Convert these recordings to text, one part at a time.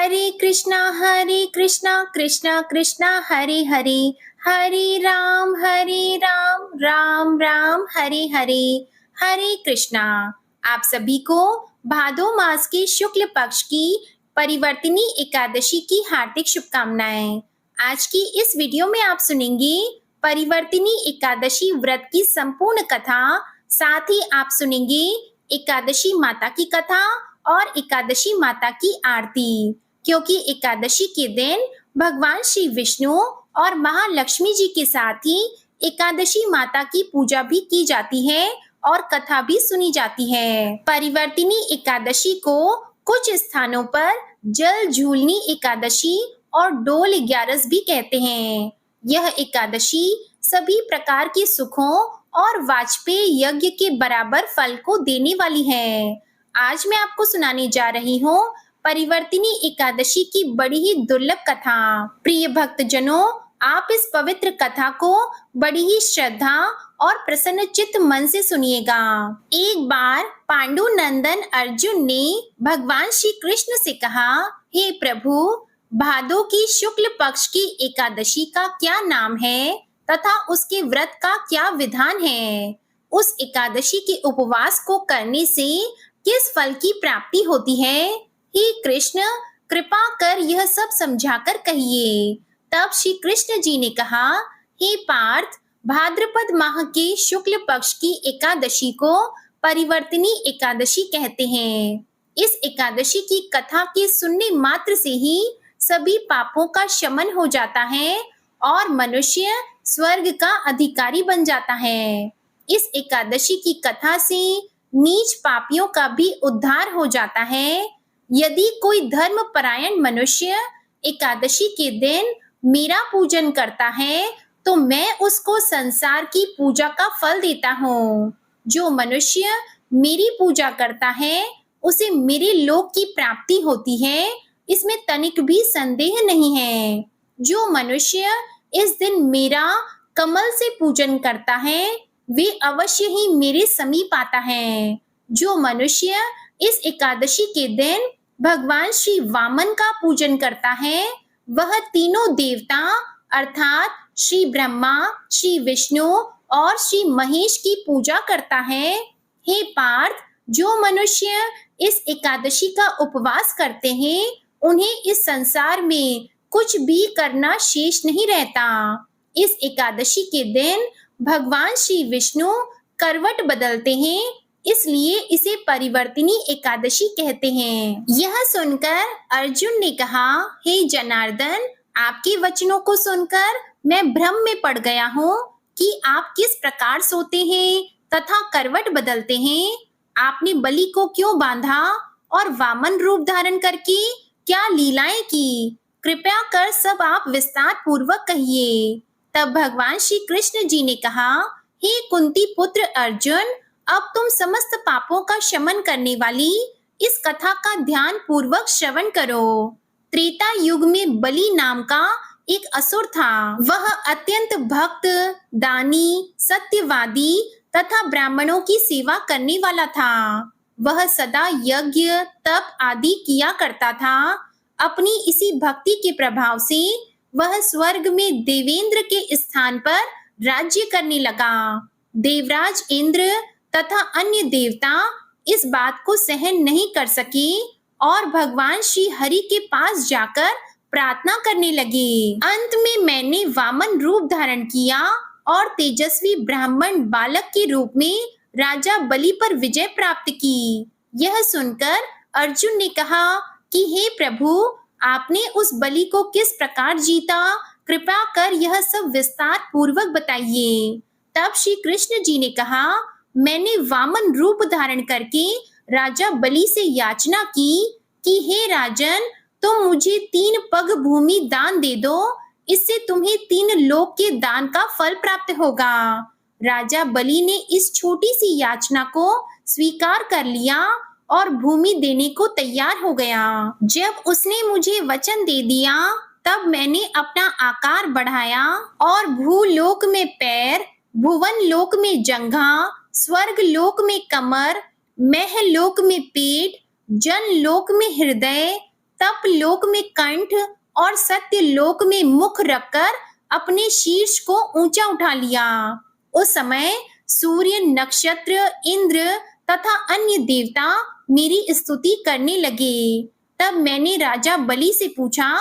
हरे कृष्णा कृष्णा कृष्णा हरे हरे, हरे राम राम राम हरे हरे, हरे कृष्णा। आप सभी को भादो मास के शुक्ल पक्ष की परिवर्तिनी एकादशी की हार्दिक शुभकामनाएं। आज की इस वीडियो में आप सुनेंगे परिवर्तिनी एकादशी व्रत की संपूर्ण कथा, साथ ही आप सुनेंगे एकादशी माता की कथा और एकादशी माता की आरती, क्योंकि एकादशी के दिन भगवान श्री विष्णु और महालक्ष्मी जी के साथ ही एकादशी माता की पूजा भी की जाती है और कथा भी सुनी जाती है। परिवर्तिनी एकादशी को कुछ स्थानों पर जल झूलनी एकादशी और डोल 11 भी कहते हैं। यह एकादशी सभी प्रकार के सुखों और वाजपेय यज्ञ के बराबर फल को देने वाली है। आज मैं आपको सुनाने जा रही हूँ परिवर्तिनी एकादशी की बड़ी ही दुर्लभ कथा। प्रिय भक्तजनों, आप इस पवित्र कथा को बड़ी ही श्रद्धा और प्रसन्न चित्त मन से सुनिएगा। एक बार पांडु नंदन अर्जुन ने भगवान श्री कृष्ण से कहा, हे प्रभु, भादो की शुक्ल पक्ष की एकादशी का क्या नाम है तथा उसके व्रत का क्या विधान है? उस एकादशी के उपवास को करने से किस फल की प्राप्ति होती है? हे कृष्ण, कृपा कर यह सब समझाकर कहिए। तब श्री कृष्ण जी ने कहा, हे पार्थ, भाद्रपद माह के शुक्ल पक्ष की एकादशी को परिवर्तिनी एकादशी कहते हैं। इस एकादशी की कथा के सुनने मात्र से ही सभी पापों का शमन हो जाता है और मनुष्य स्वर्ग का अधिकारी बन जाता है। इस एकादशी की कथा से नीच पापियों का भी उद्धार हो जाता है। यदि कोई धर्म परायण मनुष्य एकादशी के दिन मेरा पूजन करता है तो मैं उसको संसार की पूजा का फल देता हूँ। जो मनुष्य मेरी पूजा करता है उसे मेरे लोक की प्राप्ति होती है, इसमें तनिक भी संदेह नहीं है। जो मनुष्य इस दिन मेरा कमल से पूजन करता है वे अवश्य ही मेरे समीप आता है। जो मनुष्य इस एकादशी के दिन भगवान श्री वामन का पूजन करता है वह तीनों देवता अर्थात श्री ब्रह्मा, श्री विष्णु और श्री महेश की पूजा करता है। हे पार्थ, जो मनुष्य इस एकादशी का उपवास करते हैं उन्हें इस संसार में कुछ भी करना शेष नहीं रहता। इस एकादशी के दिन भगवान श्री विष्णु करवट बदलते हैं, इसलिए इसे परिवर्तिनी एकादशी कहते हैं। यह सुनकर अर्जुन ने कहा, हे जनार्दन, आपके वचनों को सुनकर मैं भ्रम में पड़ गया हूँ कि आप किस प्रकार सोते हैं तथा करवट बदलते हैं। आपने बलि को क्यों बांधा और वामन रूप धारण करके क्या लीलाएं की? कृपया कर सब आप विस्तार पूर्वक कहिए। तब भगवान श्री कृष्ण जी ने कहा, हे कुंती पुत्र अर्जुन, अब तुम समस्त पापों का शमन करने वाली इस कथा का ध्यान पूर्वक श्रवण करो। त्रेता युग में बलि नाम का एक असुर था। वह अत्यंत भक्त, दानी, सत्यवादी तथा ब्राह्मणों की सेवा करने वाला था। वह सदा यज्ञ, तप आदि किया करता था। अपनी इसी भक्ति के प्रभाव से वह स्वर्ग में देवेंद्र के स्थान पर राज्य करने लगा। देवराज इंद्र तथा अन्य देवता इस बात को सहन नहीं कर सके और भगवान श्री हरि के पास जाकर प्रार्थना करने लगे। अंत में मैंने वामन रूप धारण किया और तेजस्वी ब्राह्मण बालक के रूप में राजा बलि पर विजय प्राप्त की। यह सुनकर अर्जुन ने कहा कि हे प्रभु, आपने उस बलि को किस प्रकार जीता? कृपया कर यह सब विस्तार पूर्वक बताइए। तब श्री कृष्ण जी ने कहा, मैंने वामन रूप धारण करके राजा बलि से याचना की कि हे राजन, तुम मुझे 3 पग भूमि दान दे दो, इससे तुम्हें 3 लोक के दान का फल प्राप्त होगा। राजा बलि ने इस छोटी सी याचना को स्वीकार कर लिया और भूमि देने को तैयार हो गया। जब उसने मुझे वचन दे दिया तब मैंने अपना आकार बढ़ाया और भूलोक में पैर, भुवन लोक में जंघा, स्वर्ग लोक में कमर, महलोक में पेट, जन लोक में हृदय तप लोक में कंठ और सत्य लोक में मुख रखकर अपने शीर्ष को ऊंचा उठा लिया। उस समय सूर्य, नक्षत्र, इंद्र तथा अन्य देवता मेरी स्तुति करने लगे। तब मैंने राजा बलि से पूछा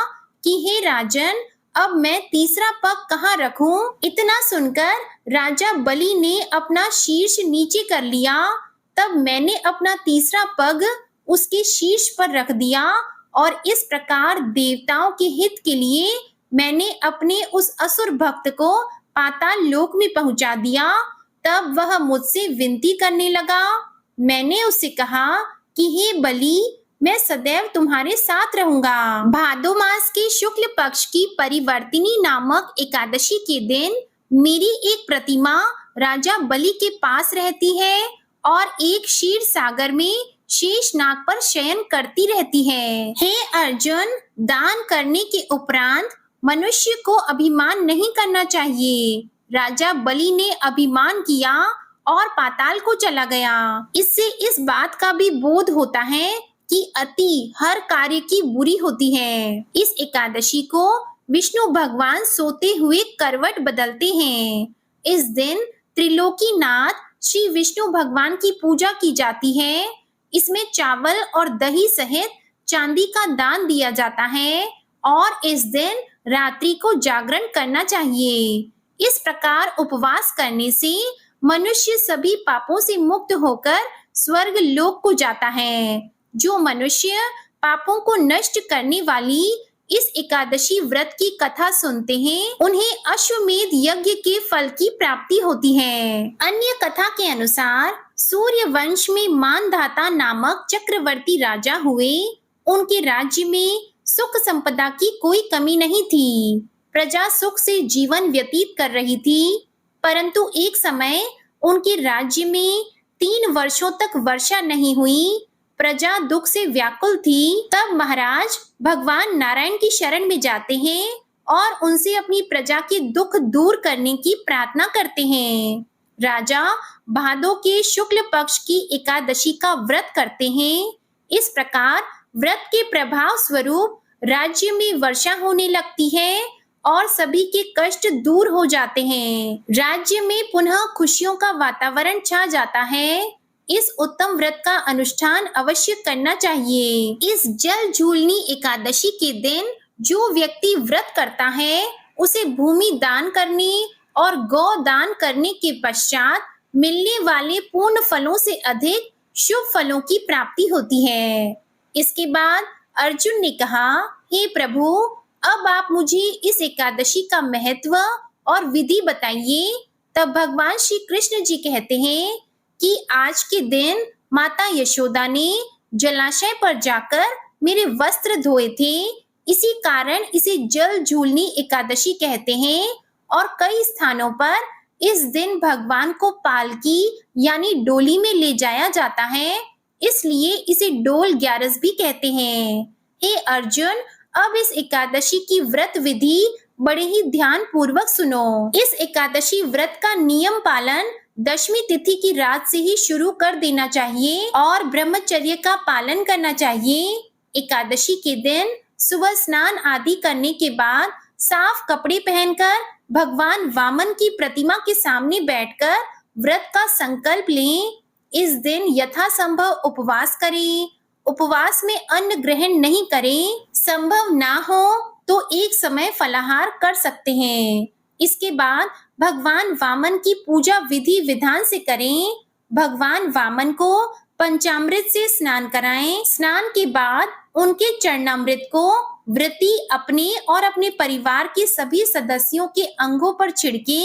कि हे राजन, अब मैं तीसरा पग कहाँ रखूं? इतना सुनकर राजा बलि ने अपना शीर्ष नीचे कर लिया। तब मैंने अपना तीसरा पग उसके शीर्ष पर रख दिया और इस प्रकार देवताओं के हित के लिए मैंने अपने उस असुर भक्त को पाताल लोक में पहुंचा दिया। तब वह मुझसे विनती करने लगा। मैंने उससे कहा कि हे बलि, मैं सदैव तुम्हारे साथ रहूंगा। भादो मास के शुक्ल पक्ष की परिवर्तिनी नामक एकादशी के दिन मेरी एक प्रतिमा राजा बलि के पास रहती है और एक क्षीर सागर में शेषनाग पर शयन करती रहती है। हे अर्जुन, दान करने के उपरांत मनुष्य को अभिमान नहीं करना चाहिए। राजा बलि ने अभिमान किया और पाताल को चला गया। इससे इस बात का भी बोध होता है कि अति हर कार्य की बुरी होती है। इस एकादशी को विष्णु भगवान सोते हुए करवट बदलते हैं। इस दिन त्रिलोकीनाथ श्री विष्णु भगवान की पूजा की जाती है। इसमें चावल और दही सहित चांदी का दान दिया जाता है और इस दिन रात्रि को जागरण करना चाहिए। इस प्रकार उपवास करने से मनुष्य सभी पापों से मुक्त होकर स्वर्ग लोक को जाता है। जो मनुष्य पापों को नष्ट करने वाली इस एकादशी व्रत की कथा सुनते हैं, उन्हें अश्वमेध यज्ञ के फल की प्राप्ति होती है। अन्य कथा के अनुसार सूर्य वंश में मानधाता नामक चक्रवर्ती राजा हुए। उनके राज्य में सुख संपदा की कोई कमी नहीं थी। प्रजा सुख से जीवन व्यतीत कर रही थी, परंतु एक समय उनके राज्य में 3 वर्षों तक वर्षा नहीं हुई। प्रजा दुख से व्याकुल थी। तब महाराज भगवान नारायण की शरण में जाते हैं और उनसे अपनी प्रजा के दुख दूर करने की प्रार्थना करते हैं। राजा भादो के शुक्ल पक्ष की एकादशी का व्रत करते हैं। इस प्रकार व्रत के प्रभाव स्वरूप राज्य में वर्षा होने लगती है और सभी के कष्ट दूर हो जाते हैं। राज्य में पुनः खुशियों का वातावरण छा जाता है। इस उत्तम व्रत का अनुष्ठान अवश्य करना चाहिए। इस जल झूलनी एकादशी के दिन जो व्यक्ति व्रत करता है, उसे भूमि दान करने और गौ दान करने के पश्चात मिलने वाले पूर्ण फलों से अधिक शुभ फलों की प्राप्ति होती है। इसके बाद अर्जुन ने कहा, हे प्रभु, अब आप मुझे इस एकादशी का महत्व और विधि बताइए। तब भगवान श्री कृष्ण जी कहते हैं कि आज के दिन माता यशोदा ने जलाशय पर जाकर मेरे वस्त्र धोए थे। इसी कारण इसे जल झूलनी एकादशी कहते हैं और कई स्थानों पर इस दिन भगवान को पालकी यानी डोली में ले जाया जाता है, इसलिए इसे डोल ग्यारस भी कहते हैं। हे अर्जुन, अब इस एकादशी की व्रत विधि बड़े ही ध्यान पूर्वक सुनो। इस एकादशी व्रत का नियम पालन दशमी तिथि की रात से ही शुरू कर देना चाहिए और ब्रह्मचर्य का पालन करना चाहिए। एकादशी के दिन सुबह स्नान आदि करने के बाद साफ कपड़े पहनकर भगवान वामन की प्रतिमा के सामने बैठकर व्रत का संकल्प लें। इस दिन यथासंभव उपवास करें। उपवास में अन्न ग्रहण नहीं करें। संभव ना हो तो एक समय फलाहार कर सकते हैं। इसके बाद भगवान वामन की पूजा विधि विधान से करें। भगवान वामन को पंचामृत से स्नान कराएं। स्नान के बाद उनके चरणामृत को व्रती अपने और अपने परिवार के सभी सदस्यों के अंगों पर छिड़के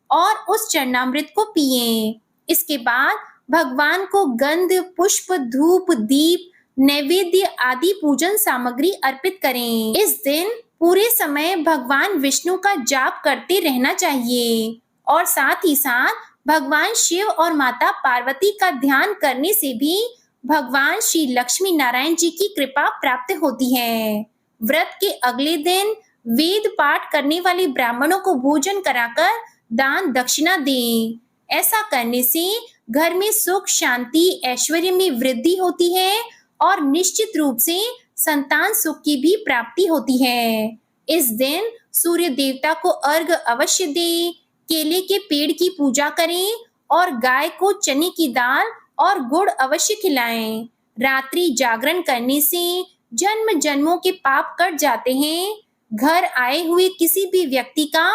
और उस चरणामृत को पिएं। इसके बाद भगवान को गंध, पुष्प, धूप, दीप, नैवेद्य आदि पूजन सामग्री अर्पित करें। इस दिन पूरे समय भगवान विष्णु का जाप करते रहना चाहिए और साथ ही साथ भगवान शिव और माता पार्वती का ध्यान करने से भी भगवान श्री लक्ष्मी नारायण जी की कृपा प्राप्त होती है। व्रत के अगले दिन वेद पाठ करने वाले ब्राह्मणों को भोजन कराकर दान दक्षिणा दें। ऐसा करने से घर में सुख, शांति, ऐश्वर्य में वृद्धि होती है और निश्चित रूप से संतान सुख की भी प्राप्ति होती है। इस दिन सूर्य देवता को अर्घ अवश्य दें, केले के पेड़ की पूजा करें और गाय को चने की दाल और गुड़ अवश्य खिलाएं। रात्रि जागरण करने से जन्म जन्मों के पाप कट जाते हैं। घर आए हुए किसी भी व्यक्ति का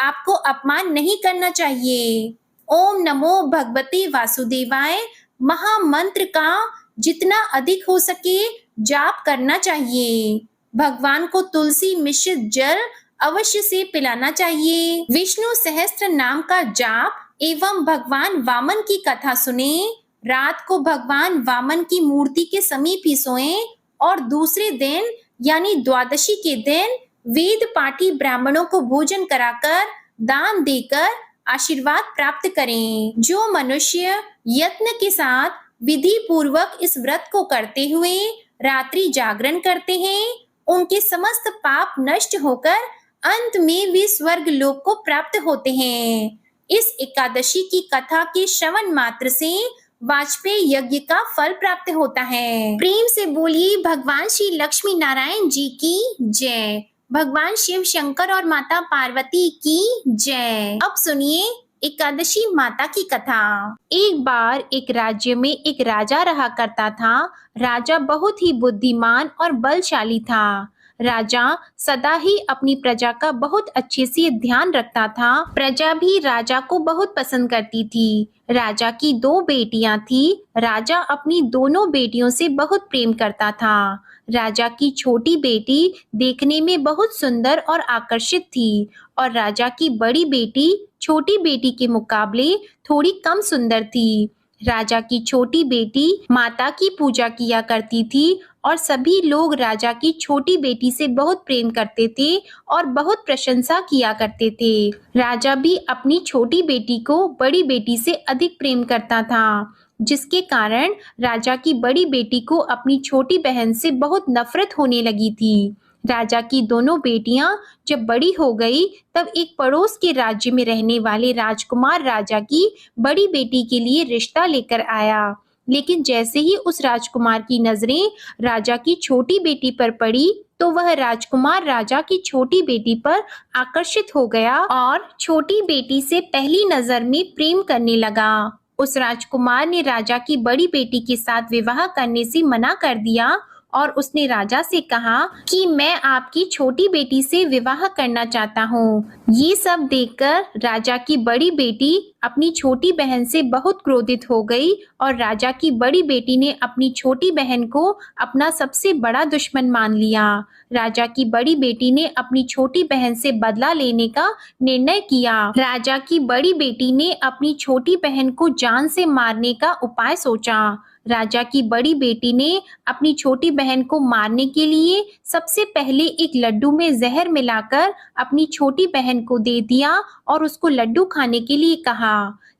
आपको अपमान नहीं करना चाहिए। ओम नमो भगवते वासुदेवाय महामंत्र का जितना अधिक हो सके जाप करना चाहिए। भगवान को तुलसी मिश्रित जल अवश्य से पिलाना चाहिए। विष्णु सहस्त्र नाम का जाप एवं भगवान वामन की कथा सुने। रात को भगवान वामन की मूर्ति के समीप ही सोएं और दूसरे दिन यानी द्वादशी के दिन वेद पाठी ब्राह्मणों को भोजन कराकर दान देकर आशीर्वाद प्राप्त करें। जो मनुष्य यत्न के साथ विधि पूर्वक इस व्रत को करते हुए रात्रि जागरण करते हैं, उनके समस्त पाप नष्ट होकर अंत में वे स्वर्ग लोक को प्राप्त होते हैं। इस एकादशी की कथा के श्रवण मात्र से वाजपेयी यज्ञ का फल प्राप्त होता है। प्रेम से बोलिए भगवान श्री लक्ष्मी नारायण जी की जय। भगवान शिव शंकर और माता पार्वती की जय। अब सुनिए एकादशी माता की कथा। एक बार एक राज्य में एक राजा रहा करता था। राजा बहुत ही बुद्धिमान और बलशाली था। राजा सदा ही अपनी प्रजा का बहुत अच्छे से ध्यान रखता था। प्रजा भी राजा को बहुत पसंद करती थी। राजा की 2 बेटियां थी। राजा अपनी दोनों बेटियों से बहुत प्रेम करता था। राजा की छोटी बेटी देखने में बहुत सुंदर और आकर्षित थी और राजा की बड़ी बेटी छोटी बेटी के मुकाबले थोड़ी कम सुंदर थी। राजा की छोटी बेटी माता की पूजा किया करती थी और सभी लोग राजा की छोटी बेटी से बहुत प्रेम करते थे और बहुत प्रशंसा किया करते थे। राजा भी अपनी छोटी बेटी को बड़ी बेटी से अधिक प्रेम करता था, जिसके कारण राजा की बड़ी बेटी को अपनी छोटी बहन से बहुत नफरत होने लगी थी। राजा की दोनों बेटियां जब बड़ी हो गई तब एक पड़ोस के राज्य में रहने वाले राजकुमार राजा की बड़ी बेटी के लिए रिश्ता लेकर आया। लेकिन जैसे ही उस राजकुमार की नजरें राजा की छोटी बेटी पर पड़ी तो वह राजकुमार राजा की छोटी बेटी पर आकर्षित हो गया और छोटी बेटी से पहली नजर में प्रेम करने लगा। उस राजकुमार ने राजा की बड़ी बेटी के साथ विवाह करने से मना कर दिया और उसने राजा से कहा कि मैं आपकी छोटी बेटी से विवाह करना चाहता हूँ। ये सब देखकर राजा की बड़ी बेटी अपनी छोटी बहन से बहुत क्रोधित हो गई और राजा की बड़ी बेटी ने अपनी छोटी बहन को अपना सबसे बड़ा दुश्मन मान लिया। राजा की बड़ी बेटी ने अपनी छोटी बहन से बदला लेने का निर्णय किया। राजा की बड़ी बेटी ने अपनी छोटी बहन को जान से मारने का उपाय सोचा। राजा की बड़ी बेटी ने अपनी छोटी बहन को मारने के लिए सबसे पहले एक लड्डू में जहर मिलाकर अपनी छोटी बहन को दे दिया और उसको लड्डू खाने के लिए कहा।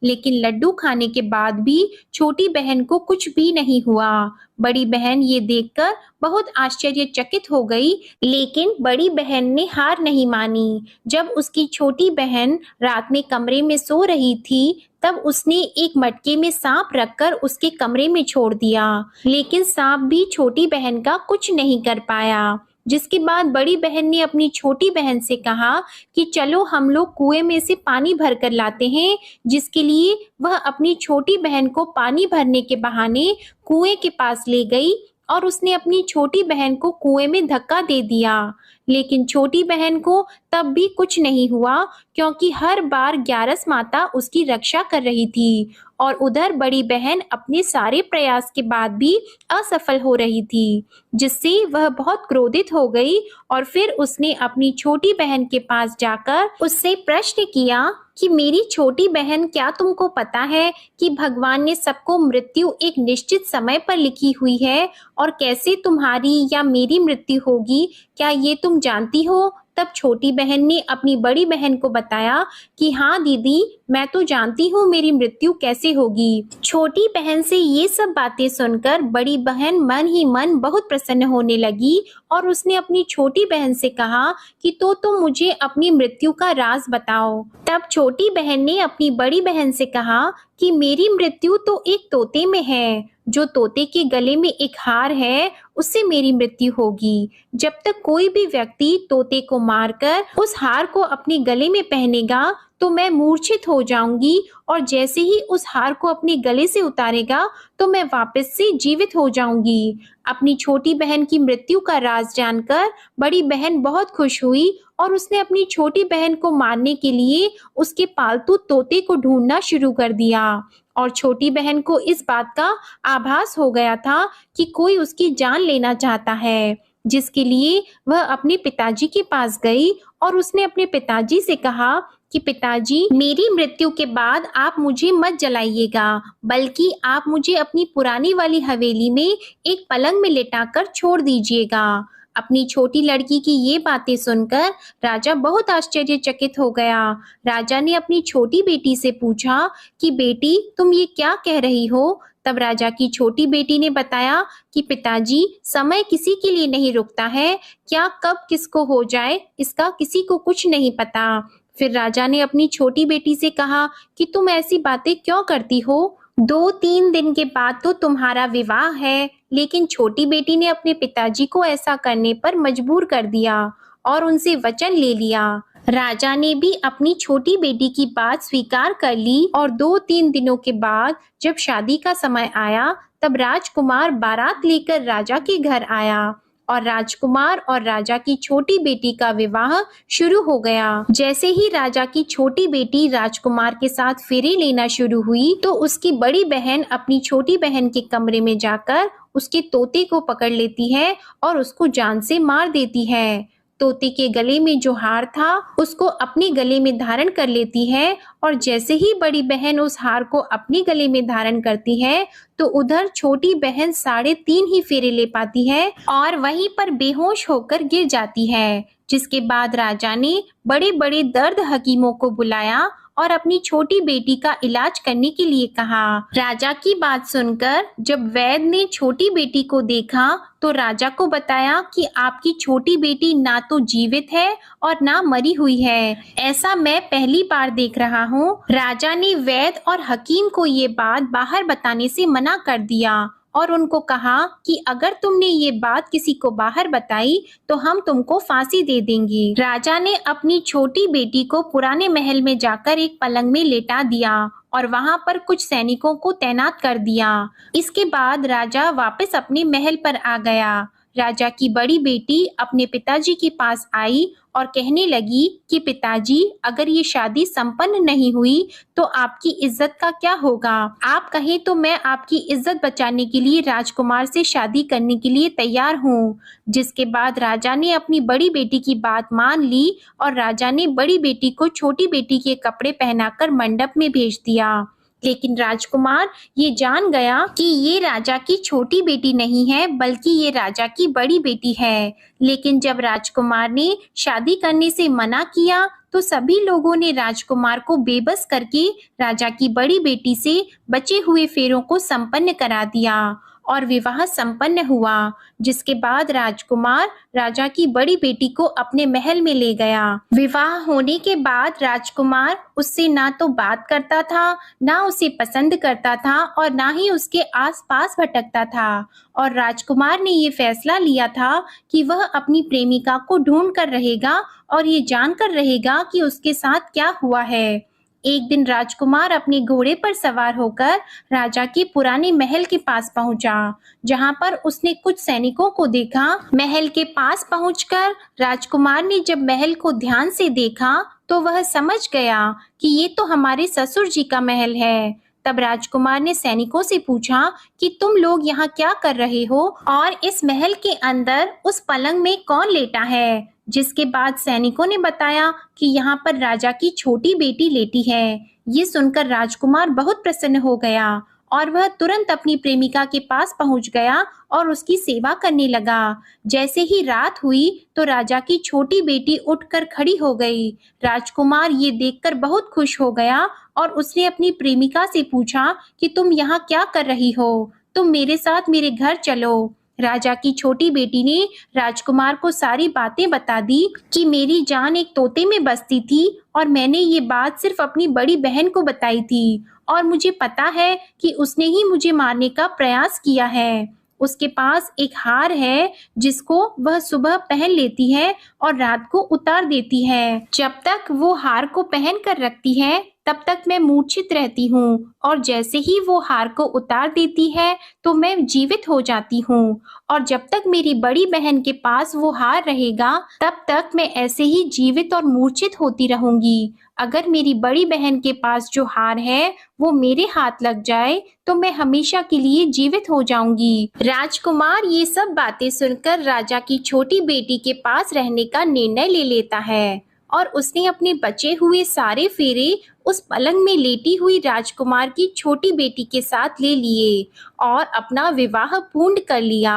लेकिन लड्डू खाने के बाद भी छोटी बहन को कुछ भी नहीं हुआ। बड़ी बहन ये देखकर बहुत आश्चर्यचकित हो गई, लेकिन बड़ी बहन ने हार नहीं मानी। जब उसकी छोटी बहन रात में कमरे में सो रही थी तब उसने एक मटके में सांप रखकर उसके कमरे में छोड़ दिया, लेकिन सांप भी छोटी बहन का कुछ नहीं कर पाया। जिसके बाद बड़ी बहन ने अपनी छोटी बहन से कहा कि चलो हम लोग कुएं में से पानी भर कर लाते हैं, जिसके लिए वह अपनी छोटी बहन को पानी भरने के बहाने कुएं के पास ले गई और उसने अपनी छोटी बहन को कुएं में धक्का दे दिया। लेकिन छोटी बहन को तब भी कुछ नहीं हुआ, क्योंकि हर बार ग्यारस माता उसकी रक्षा कर रही थी और उधर बड़ी बहन अपने सारे प्रयास के बाद भी असफल हो रही थी, जिससे वह बहुत क्रोधित हो गई और फिर उसने अपनी छोटी बहन के पास जाकर उससे प्रश्न किया कि मेरी छोटी बहन, क्या तुमको पता है कि भगवान ने सबको मृत्यु एक निश्चित समय पर लिखी हुई है और कैसे तुम्हारी या मेरी मृत्यु होगी, क्या ये तुम जानती हो? तब छोटी बहन ने अपनी बड़ी बहन को बताया कि हाँ दीदी, मैं तो जानती हूँ मेरी मृत्यु कैसे होगी। छोटी बहन से ये सब बातें सुनकर बड़ी बहन मन ही मन बहुत प्रसन्न होने लगी और उसने अपनी छोटी बहन से कहा कि तो मुझे अपनी मृत्यु का राज बताओ। तब छोटी बहन ने अपनी बड़ी बहन से कहा कि मेरी मृत्यु तो एक तोते में है। जो तोते के गले में एक हार है, उससे मेरी मृत्यु होगी। जब तक कोई भी व्यक्ति तोते को मारकर उस हार को अपने गले में पहनेगा, तो मैं मूर्छित हो जाऊंगी, और जैसे ही उस हार को अपने गले से उतारेगा, तो मैं वापस से जीवित हो जाऊंगी। अपनी छोटी बहन की मृत्यु का राज जानकर बड़ी बहन बहुत खुश हुई, और उसने अपनी छोटी बहन को मारने के लिए उसके पालतू तोते को ढूंढना शुरू कर दिया। और छोटी बहन को इस बात का आभास हो गया था कि कोई उसकी जान लेना चाहता है, जिसके लिए वह अपने पिताजी के पास गई और उसने अपने पिताजी से कहा कि पिताजी, मेरी मृत्यु के बाद आप मुझे मत जलाइएगा, बल्कि आप मुझे अपनी पुरानी वाली हवेली में एक पलंग में लिटाकर छोड़ दीजिएगा। अपनी छोटी लड़की की ये बातें सुनकर राजा बहुत आश्चर्यचकित हो गया। राजा ने अपनी छोटी बेटी से पूछा कि बेटी, तुम ये क्या कह रही हो? तब राजा की छोटी बेटी ने बताया कि पिताजी, समय किसी के लिए नहीं रुकता है। क्या कब किसको हो जाए, इसका किसी को कुछ नहीं पता। फिर राजा ने अपनी छोटी बेटी से कहा कि तुम ऐसी बातें क्यों करती हो? 2-3 दिन के बाद तो तुम्हारा विवाह है। लेकिन छोटी बेटी ने अपने पिताजी को ऐसा करने पर मजबूर कर दिया और उनसे वचन ले लिया। राजा ने भी अपनी छोटी बेटी की बात स्वीकार कर ली, और 2-3 दिनों के बाद जब शादी का समय आया, तब राजकुमार बारात लेकर राजा के घर आया, और राजकुमार और राजा की छोटी बेटी का विवाह शुरू हो गया। जैसे ही राजा की छोटी बेटी राजकुमार के साथ फेरे लेना शुरू हुई, तो उसकी बड़ी बहन अपनी छोटी बहन के कमरे में जाकर उसके तोते को पकड़ लेती है और उसको जान से मार देती है। तोते के गले में जो हार था, उसको अपने गले में धारण कर लेती है, और जैसे ही बड़ी बहन उस हार को अपने गले में धारण करती है, तो उधर छोटी बहन 3.5 ही फेरे ले पाती है और वहीं पर बेहोश होकर गिर जाती है। जिसके बाद राजा ने बड़े बड़े दर्द हकीमों को बुलाया और अपनी छोटी बेटी का इलाज करने के लिए कहा। राजा की बात सुनकर जब वैद्य ने छोटी बेटी को देखा, तो राजा को बताया कि आपकी छोटी बेटी ना तो जीवित है और ना मरी हुई है। ऐसा मैं पहली बार देख रहा हूँ। राजा ने वैद्य और हकीम को ये बात बाहर बताने से मना कर दिया और उनको कहा कि अगर तुमने ये बात किसी को बाहर बताई, तो हम तुमको फांसी दे देंगे। राजा ने अपनी छोटी बेटी को पुराने महल में जाकर एक पलंग में लेटा दिया और वहां पर कुछ सैनिकों को तैनात कर दिया। इसके बाद राजा वापस अपने महल पर आ गया। राजा की बड़ी बेटी अपने पिताजी के पास आई और कहने लगी कि पिताजी, अगर ये शादी संपन्न नहीं हुई तो आपकी इज्जत का क्या होगा? आप कहें तो मैं आपकी इज्जत बचाने के लिए राजकुमार से शादी करने के लिए तैयार हूँ। जिसके बाद राजा ने अपनी बड़ी बेटी की बात मान ली और राजा ने बड़ी बेटी को छोटी बेटी के कपड़े पहनाकर मंडप में भेज दिया। लेकिन राजकुमार ये जान गया कि ये राजा की छोटी बेटी नहीं है, बल्कि ये राजा की बड़ी बेटी है। लेकिन जब राजकुमार ने शादी करने से मना किया, तो सभी लोगों ने राजकुमार को बेबस करके राजा की बड़ी बेटी से बचे हुए फेरों को संपन्न करा दिया और विवाह संपन्न हुआ। जिसके बाद राजकुमार राजा की बड़ी बेटी को अपने महल में ले गया। विवाह होने के बाद राजकुमार उससे ना तो बात करता था, ना उसे पसंद करता था और ना ही उसके आसपास भटकता था। और राजकुमार ने ये फैसला लिया था कि वह अपनी प्रेमिका को ढूंढ कर रहेगा और ये जानकर रहेगा कि उसके साथ क्या हुआ है। एक दिन राजकुमार अपने घोड़े पर सवार होकर राजा के पुराने महल के पास पहुंचा, जहां पर उसने कुछ सैनिकों को देखा। महल के पास पहुंचकर राजकुमार ने जब महल को ध्यान से देखा, तो वह समझ गया कि ये तो हमारे ससुर जी का महल है। तब राजकुमार ने सैनिकों से पूछा कि तुम लोग यहाँ क्या कर रहे हो और इस महल के अंदर उस पलंग में कौन लेटा है? जिसके बाद सैनिकों ने बताया कि यहाँ पर राजा की छोटी बेटी लेटी है। ये सुनकर राजकुमार बहुत प्रसन्न हो गया और वह तुरंत अपनी प्रेमिका के पास पहुंच गया और उसकी सेवा करने लगा। जैसे ही रात हुई तो राजा की छोटी बेटी उठकर खड़ी हो गई। राजकुमार ये देखकर बहुत खुश हो गया और उसने अपनी प्रेमिका से पूछा कि तुम यहाँ क्या कर रही हो? तुम मेरे साथ मेरे घर चलो। राजा की छोटी बेटी ने राजकुमार को सारी बातें बता दी कि मेरी जान एक तोते में बसती थी और मैंने ये बात सिर्फ अपनी बड़ी बहन को बताई थी और मुझे पता है कि उसने ही मुझे मारने का प्रयास किया है। उसके पास एक हार है जिसको वह सुबह पहन लेती है और रात को उतार देती है। जब तक वो हार को पहन कर रखती है तब तक मैं मूर्छित रहती हूँ और जैसे ही वो हार को उतार देती है तो मैं जीवित हो जाती हूँ और जब तक मेरी बड़ी बहन के पास वो हार रहेगा तब तक मैं ऐसे ही जीवित और मूर्छित होती रहूंगी। अगर मेरी बड़ी बहन के पास जो हार है वो मेरे हाथ लग जाए तो मैं हमेशा के लिए जीवित हो जाऊंगी। राजकुमार ये सब बातें सुनकर राजा की छोटी बेटी के पास रहने का निर्णय ले लेता है और उसने अपने बचे हुए सारे फेरे उस पलंग में लेटी हुई राजकुमार की छोटी बेटी के साथ ले लिए और अपना विवाह पूर्ण कर लिया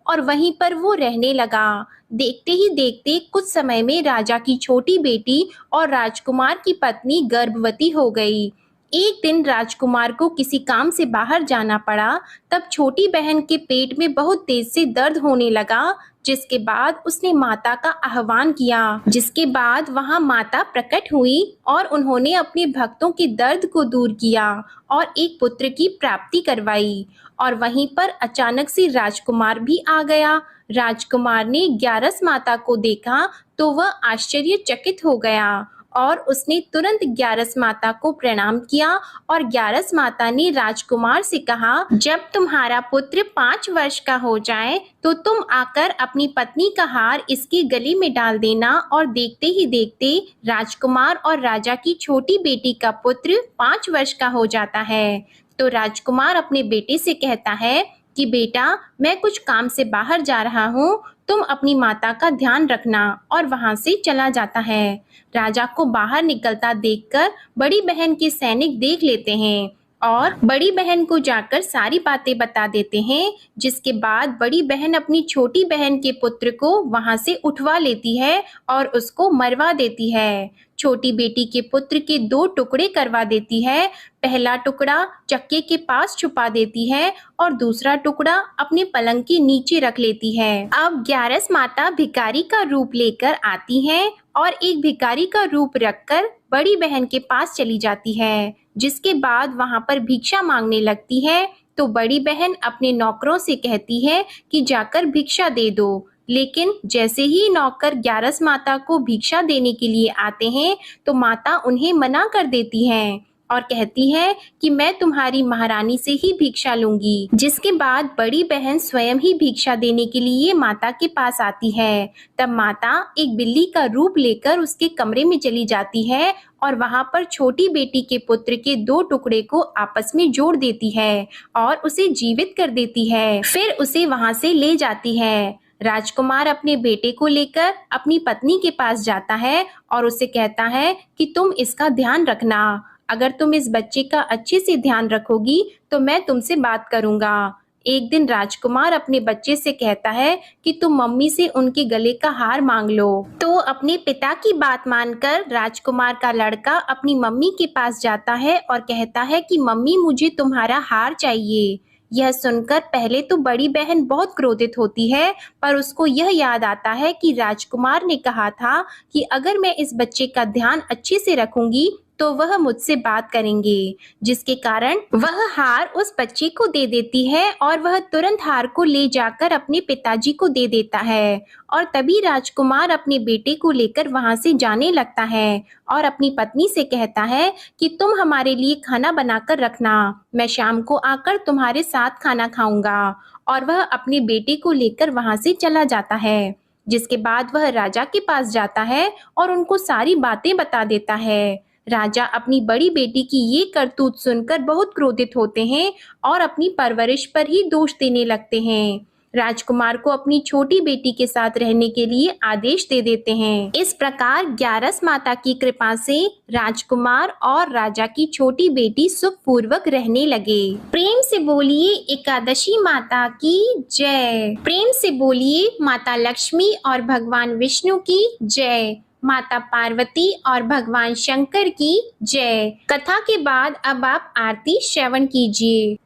और वहीं पर वो रहने लगा। देखते ही देखते कुछ समय में राजा की छोटी बेटी और राजकुमार की पत्नी गर्भवती हो गई। एक दिन राजकुमार को किसी काम से बाहर जाना पड़ा। तब छोटी बहन के पेट में बहुत तेज से दर्द होने लगा, जिसके बाद उसने माता का आह्वान किया। जिसके बाद वहां माता प्रकट हुई और उन्होंने अपने भक्तों के दर्द को दूर किया और एक पुत्र की प्राप्ति करवाई। और वहीं पर अचानक से राजकुमार भी आ गया। राजकुमार ने ग्यारस माता को देखा तो वह आश्चर्यचकित हो गया और उसने तुरंत ग्यारस माता को प्रणाम किया और ग्यारस माता ने राजकुमार से कहा, जब तुम्हारा पुत्र 5 वर्ष का हो जाए तो तुम आकर अपनी पत्नी का हार इसके गले में डाल देना। और देखते ही देखते राजकुमार और राजा की छोटी बेटी का पुत्र 5 वर्ष का हो जाता है। तो राजकुमार अपने बेटे से कहता है कि बेटा, मैं कुछ काम से बाहर जा रहा हूँ, तुम अपनी माता का ध्यान रखना, और वहां से चला जाता है। राजा को बाहर निकलता देखकर बड़ी बहन के सैनिक देख लेते हैं और बड़ी बहन को जाकर सारी बातें बता देते हैं। जिसके बाद बड़ी बहन अपनी छोटी बहन के पुत्र को वहां से उठवा लेती है और उसको मरवा देती है। छोटी बेटी के पुत्र के 2 टुकड़े करवा देती है। पहला टुकड़ा चक्के के पास छुपा देती है और दूसरा टुकड़ा अपने पलंग के नीचे रख लेती है। अब ग्यारस माता भिखारी का रूप लेकर आती है और एक भिखारी का रूप रखकर बड़ी बहन के पास चली जाती है। जिसके बाद वहां पर भिक्षा मांगने लगती है। तो बड़ी बहन अपने नौकरों से कहती है कि जाकर भिक्षा दे दो। लेकिन जैसे ही नौकर ग्यारस माता को भिक्षा देने के लिए आते हैं तो माता उन्हें मना कर देती है और कहती है कि मैं तुम्हारी महारानी से ही भिक्षा लूंगी। जिसके बाद बड़ी बहन स्वयं ही भिक्षा देने के लिए माता के पास आती है। तब माता एक बिल्ली का रूप लेकर उसके कमरे में चली जाती है और वहां पर छोटी बेटी के पुत्र के 2 टुकड़े को आपस में जोड़ देती है और उसे जीवित कर देती है। फिर उसे वहां से ले जाती है। राजकुमार अपने बेटे को लेकर अपनी पत्नी के पास जाता है और उसे कहता है कि तुम इसका ध्यान रखना। अगर तुम इस बच्चे का अच्छे से ध्यान रखोगी तो मैं तुमसे बात करूंगा। एक दिन राजकुमार अपने बच्चे से कहता है कि तुम मम्मी से उनके गले का हार मांग लो। तो अपने पिता की बात मानकर राजकुमार का लड़का अपनी मम्मी के पास जाता है और कहता है कि मम्मी, मुझे तुम्हारा हार चाहिए। यह सुनकर पहले तो बड़ी बहन बहुत क्रोधित होती है, पर उसको यह याद आता है कि राजकुमार ने कहा था कि अगर मैं इस बच्चे का ध्यान अच्छे से रखूंगी तो वह मुझसे बात करेंगे। जिसके कारण वह हार उस बच्चे को दे देती है और वह तुरंत हार को ले जाकर अपने पिताजी को दे देता है। और तभी राजकुमार अपने बेटे को लेकर वहां से जाने लगता है और अपनी पत्नी से कहता है कि तुम हमारे लिए खाना बनाकर रखना, मैं शाम को आकर तुम्हारे साथ खाना खाऊंगा। और वह अपने बेटे को लेकर वहां से चला जाता है। जिसके बाद वह राजा के पास जाता है और उनको सारी बातें बता देता है। राजा अपनी बड़ी बेटी की ये करतूत सुनकर बहुत क्रोधित होते हैं और अपनी परवरिश पर ही दोष देने लगते हैं। राजकुमार को अपनी छोटी बेटी के साथ रहने के लिए आदेश दे देते हैं। इस प्रकार ग्यारस माता की कृपा से राजकुमार और राजा की छोटी बेटी सुखपूर्वक रहने लगे। प्रेम से बोलिए एकादशी माता की जय। प्रेम से बोलिए माता लक्ष्मी और भगवान विष्णु की जय। माता पार्वती और भगवान शंकर की जय। कथा के बाद अब आप आरती श्रवण कीजिए।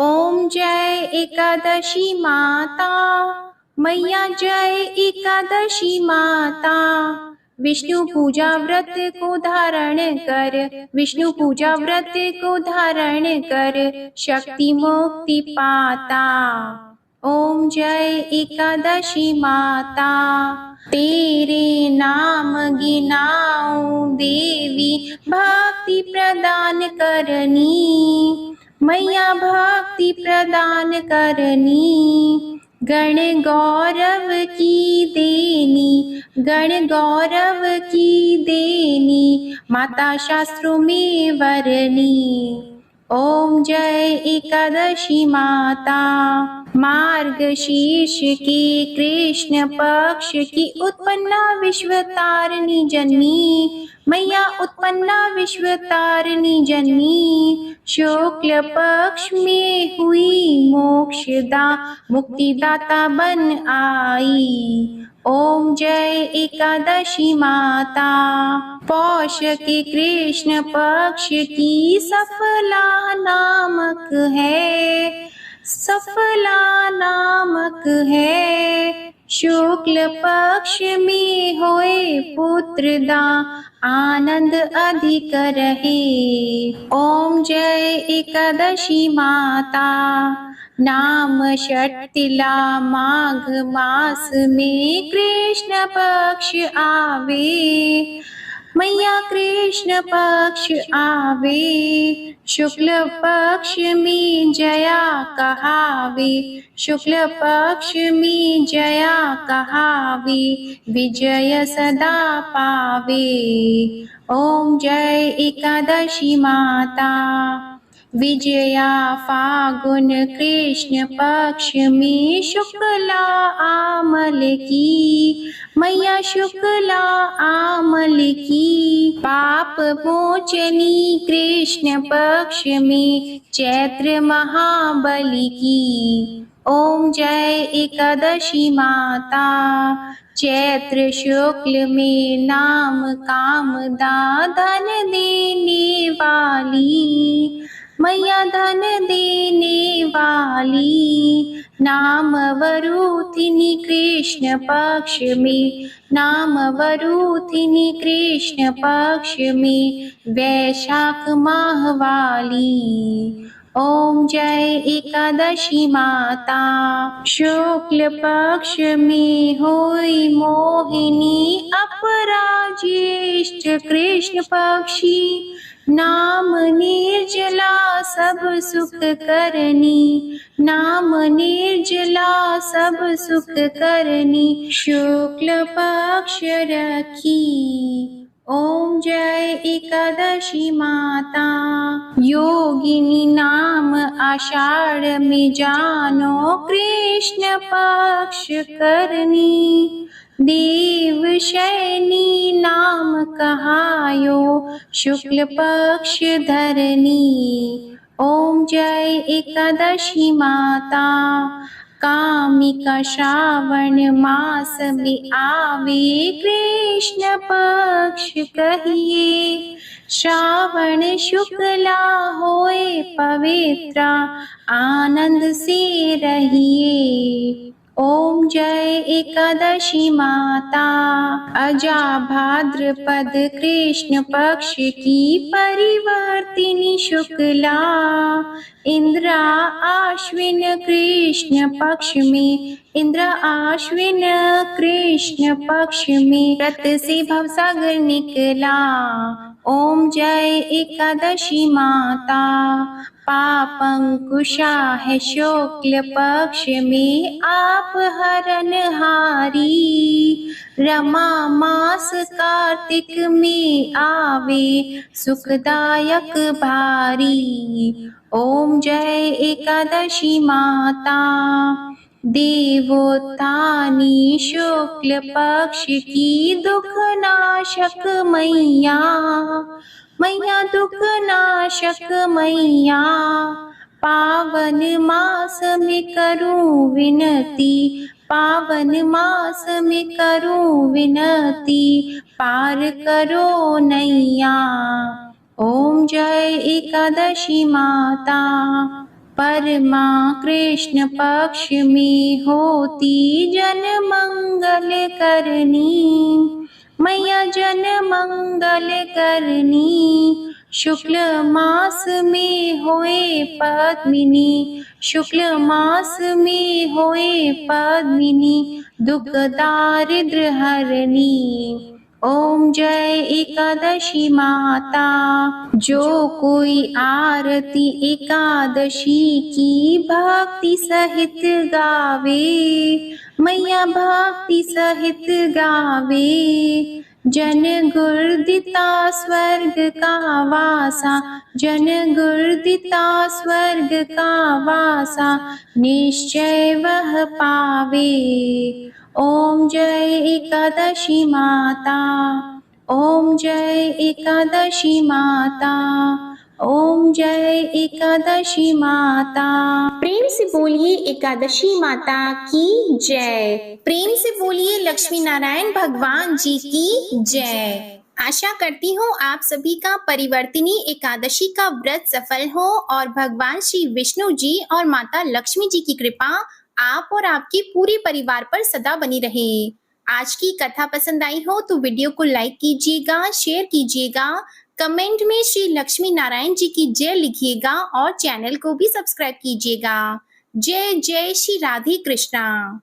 ओम जय एकादशी माता, मैया जय एकादशी माता। विष्णु पूजा व्रत को धारण कर, विष्णु पूजा व्रत को धारण कर, शक्ति मुक्ति पाता। ओम जय एकादशी माता। तेरे नाम गिनाऊं देवी, भक्ति प्रदान करनी, मैया भक्ति प्रदान करनी। गण गौरव की देनी, गण गौरव की देनी, माता शास्त्रों में वरनी। ओम जय एकादशी माता। मार्गशीर्ष की कृष्ण पक्ष की उत्पन्ना विश्व तारिणी जन्मी, मैया उत्पन्ना विश्व तारिणी जन्मी। शुक्ल पक्ष में हुई मोक्षदा, मुक्तिदाता बन आई। ओम जय एकादशी माता। पौष के कृष्ण पक्ष की सफला नामक है, सफला नामक है। शुक्ल पक्ष में होए पुत्रदा, आनंद अधिक रहे। ओम जय एकादशी माता। नाम षटतिला माघ मास में कृष्ण पक्ष आवे, मैया कृष्ण पक्ष आवे। शुक्ल पक्ष में जया कहावे, शुक्ल पक्ष में जया कहावे, विजय सदा पावे। ओम जय एकादशी माता। विजया फागुन कृष्ण पक्ष में शुक्ला आमल की, मैया शुक्ला आमल की। पाप मोचनी कृष्ण पक्ष में चैत्र महाबली की। ओम जय एकादशी माता। चैत्र शुक्ल में नाम कामदा, धन देने वाली, मैया धन देने वाली। नाम वरूथिनी कृष्ण पक्ष में, नाम वरूथिनी कृष्ण पक्ष में, वैशाख माह वाली। ओम जय एकादशी माता। शुक्ल पक्ष में होई मोहिनी, अपराज्येष्ठ कृष्ण पक्षी। नाम निर्जला सब सुख करनी, नाम निर्जला सब सुख करनी। शुक्ल पक्ष रखी। ओम जय एकादशी माता। योगिनी नाम आषाढ़ में जानो, कृष्ण पक्ष करनी। देव शयनी नाम कहायो, शुक्ल पक्ष धरनी। ओम जय एकादशी माता। कामिका श्रावण मास में आवे, कृष्ण पक्ष कहिए। श्रावण शुक्ला होए पवित्रा, आनंद से रहिए। ओम जय एकादशी माता। अजा भाद्रपद कृष्ण पक्ष की परिवर्तिनी शुक्ला, इंद्रा आश्विन कृष्ण पक्ष में, इंद्र आश्विन कृष्ण पक्ष में, व्रत से भवसागर निकला। ओम जय एकादशी माता। पापंकुशा है शुक्ल पक्ष में, आप हरनहारी। रमा मास कार्तिक में आवे, सुखदायक भारी। ओम जय एकादशी माता। देवोत्थानी शुक्ल पक्ष की, दुख नाशक मैया, मैया दुख नाशक मैया। पावन मास में करूं विनती, पावन मास में करूं विनती, पार करो नैया। ओम जय एकादशी माता। परमा कृष्ण पक्ष में होती जन मंगल करनी, मैया जन मंगल करनी। शुक्ल मास में होए पद्मिनी, शुक्ल मास में होए पद्मिनी, दुख दारिद्र हरनी। ओम जय एकादशी माता। जो कोई आरती एकादशी की भक्ति सहित गावे, मैया भक्ति सहित गावे। जन गुरदिता स्वर्ग का वासा, जन गुरदिता स्वर्ग का वासा, निश्चय वह पावे। ओम जय एकादशी माता, ओम जय एकादशी माता, ओम जय एकादशी माता। प्रेम से बोलिए एकादशी माता की जय। प्रेम से बोलिए लक्ष्मी नारायण भगवान जी की जय। आशा करती हूँ आप सभी का परिवर्तिनी एकादशी का व्रत सफल हो और भगवान श्री विष्णु जी और माता लक्ष्मी जी की कृपा आप और आपके पूरे परिवार पर सदा बनी रहे। आज की कथा पसंद आई हो तो वीडियो को लाइक कीजिएगा, शेयर कीजिएगा, कमेंट में श्री लक्ष्मी नारायण जी की जय लिखिएगा और चैनल को भी सब्सक्राइब कीजिएगा। जय जय श्री राधे कृष्णा।